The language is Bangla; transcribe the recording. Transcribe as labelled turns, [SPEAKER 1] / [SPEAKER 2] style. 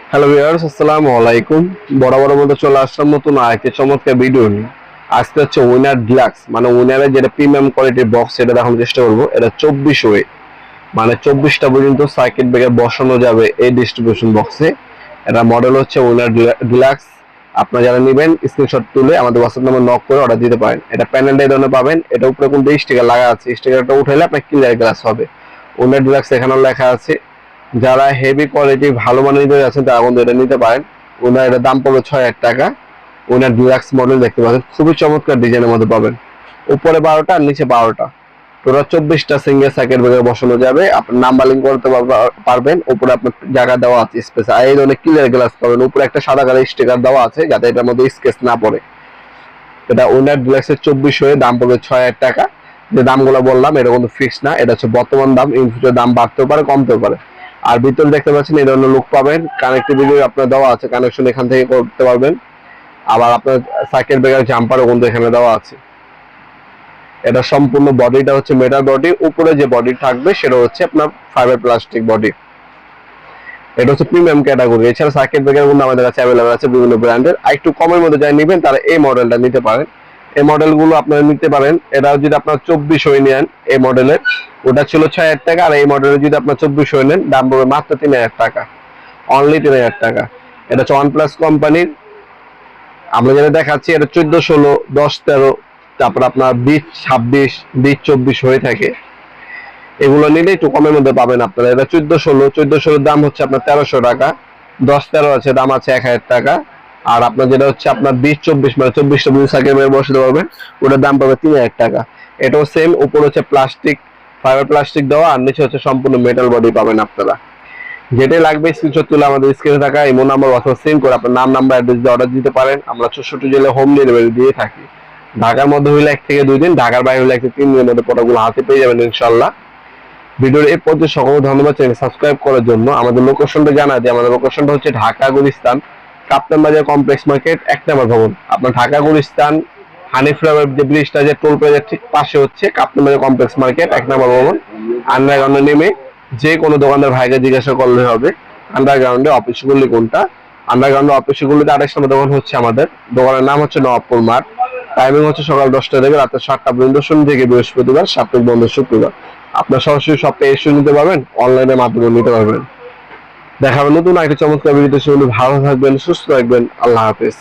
[SPEAKER 1] হ্যালো ভিউয়ার্স, আসসালামু আলাইকুম। বরাবর মতো চলে আসলাম নতুন আরেকটি চমৎকার ভিডিও নিয়ে। আজকে হচ্ছে উইনার ডিলাক্স, মানে উইনারের যেটা প্রিমিয়াম কোয়ালিটির বক্স, সেটা দেখানোর চেষ্টা করবো। এটা 24 ওয়ে, মানে 24টা পর্যন্ত সার্কিট ব্রেকার বসানো যাবে এই ডিস্ট্রিবিউশন বক্সে। এটা মডেল হচ্ছে উইনার ডিলাক্স। আপনারা যারা নেবেন স্ক্রিনশট তুলে আমাদের হোয়াটসঅ্যাপ নাম্বার নক করে অর্ডার দিতে পারেন। এটা প্যানেলটা এই ধরনের পাবেন। এটা উপরে কিন্তু স্টিকার লাগা আছে, স্টিকারটা উঠাইলে আপনার ক্লিয়ার গ্লাস হবে। উইনার ডিলাক্স এখানেও লেখা আছে। যারা হেভি কোয়ালিটি ভালো মানের নিতে যাচ্ছেন তারা কিন্তু এটা নিতে পারেন। ওনার এটার দাম পড়বে 6,000 টাকা। ওনার ডিলাক্স মডেল দেখতে পাচ্ছেন, খুবই চমৎকার ডিজাইনের মধ্যে পাবেন। উপরে 12টা আর নিচে 12টা, টোটাল 24টা সিঙ্গেল সার্কিট ব্রেকার বসানো যাবে। আপনার নাম্বারিং করতে পারবেন। উপরে আপনার জায়গা দেওয়া আছে স্পেস, আর এই ধরনের ক্লিয়ার গ্লাস পাবেন। উপরে একটা সাদা কালার স্টিকার দেওয়া আছে যাতে এটার মধ্যে স্কেচ না পড়ে। এটা ওনার ডিলাক্সের 24 হয়ে দাম পড়বে 6,000 টাকা। যে দামগুলো বললাম এটা কিন্তু ফিক্স না, এটা হচ্ছে বর্তমান দাম। ইন ফিউচার দাম বাড়তেও পারে, কমতেও পারে। আর ভিতরে দেখতে পাচ্ছেন এই ধরনের লুক পাবেন। কানেক্টিভিটি আপনার দেওয়া আছে, কানেকশন এখান থেকে করতে পারবেন। আবার আপনার সার্কিট ব্রেকার জাম্পারও কিন্তু এখানে দেওয়া আছে। এটা সম্পূর্ণ বডিটা হচ্ছে মেটাল বডি, উপরে যে বডি থাকবে সেটা হচ্ছে আপনার ফাইবার প্লাস্টিক বডি। এটা হচ্ছে প্রিমিয়াম ক্যাটাগরি। এছাড়া সার্কিট ব্রেকার কিন্তু আমাদের কাছে অ্যাভেলেবল আছে বিভিন্ন ব্র্যান্ডের। আর একটু কমের মধ্যে যারা নেবেন তারা এই মডেলটা নিতে পারেন। এই মডেলগুলো আপনারা নিতে পারেন। এটা যদি আপনার 24 হয়ে নেন এই মডেলের, ওটা ছিল 6,000 টাকা। আর এই মডেলের যদি আপনার 24 হয়ে নেন দাম পড়বে মাত্র 3,000 টাকা, অনলি 3,000 টাকা। এটা হচ্ছে OnePlus কোম্পানির। আমরা যেটা দেখাচ্ছি এটা 14, 16, 10, 13, তারপর আপনার 20, 26, 20, 24 হয়ে থাকে। এগুলো নিলে একটু কমের মধ্যে পাবেন আপনারা। এটা 14, 16 দাম হচ্ছে আপনার 1300 টাকা। 10, 13 আছে, দাম আছে 1,000 টাকা। আর আপনার যেটা হচ্ছে আপনার 20, 24, মানে 24টা বুঝে সাইকেল বসাতে পারবেন, ওটার দাম পাবে 3,000 টাকা। এটাও সেম, উপর হচ্ছে প্লাস্টিক, ফাইবার প্লাস্টিক দেওয়া, আর নিচে হচ্ছে সম্পূর্ণ মেটাল বডি পাবেন আপনারা। যেটাই লাগবে স্ক্রিনশট তুলে আমাদের স্ক্রিনে থাকা ইমো নাম্বার অথবা সেন্ড করে আপনার নাম, নাম্বার, অ্যাড্রেস দিয়ে অর্ডার দিতে পারেন। আমরা 64 জেলায় হোম ডেলিভারি দিয়ে থাকি। ঢাকার মধ্যে হইলে 1 থেকে 2 দিন, ঢাকার বাইরে হইলে 1 থেকে 3 দিনের মধ্যে প্রোডাক্টগুলো হাতে পেয়ে যাবেন ইনশাল্লাহ। ভিডিওর এই পর্যন্ত সকলকে ধন্যবাদ চ্যানেল সাবস্ক্রাইব করার জন্য। আমাদের লোকেশনটা জানা দিই। আমাদের লোকেশনটা হচ্ছে ঢাকা গুলিস্তান, কাপ্তান বাজার কমপ্লেক্স মার্কেট, 1 নম্বর ভবন। আপনার ঢাকা গুলিস্তান হানিফ্লাওয়ার যে ব্রিজটা, যে টোল প্লাজার ঠিক পাশে হচ্ছে কাপ্তান বাজার কমপ্লেক্স মার্কেট, 1 নম্বর ভবন। আন্ডারগ্রাউন্ডে নেমে যে কোনো দোকানদার ভাইকে জিজ্ঞাসা করলে হবে আন্ডারগ্রাউন্ডে অফিসগুলি কোনটা। আন্ডারগ্রাউন্ডে অফিসগুলিতে 28 নম্বর দোকান হচ্ছে আমাদের। দোকানের নাম হচ্ছে নবাবপুর মাঠ। টাইমিং হচ্ছে সকাল 10টা থেকে রাত 7টা পর্যন্ত, শনি থেকে বৃহস্পতিবার, সাপ্তাহিক বন্ধ শুক্রবার। আপনার সরাসরি শপে এসে নিতে পারবেন, অনলাইনের মাধ্যমে নিতে পারবেন। দেখা হবে নতুন একটা চমৎকার ভিডিওতে। সেগুলো ভালো থাকবেন, সুস্থ থাকবেন। আল্লাহ হাফেজ।